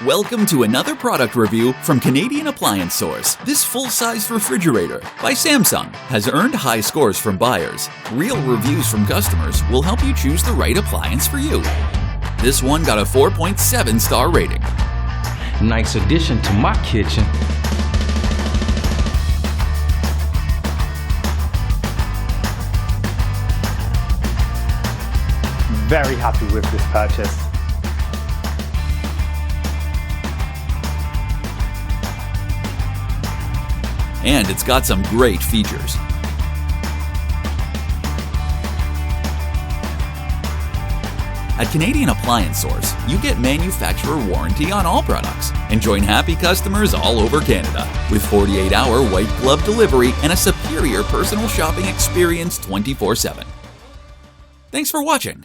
Welcome to another product review from Canadian Appliance Source. This full-size refrigerator by Samsung has earned high scores from buyers. Real reviews from customers will help you choose the right appliance for you. This one got a 4.7-star rating. Nice addition to my kitchen. Very happy with this purchase. And it's got some great features. At Canadian Appliance Source, you get manufacturer warranty on all products and join happy customers all over Canada with 48-hour white glove delivery and a superior personal shopping experience 24/7. Thanks for watching.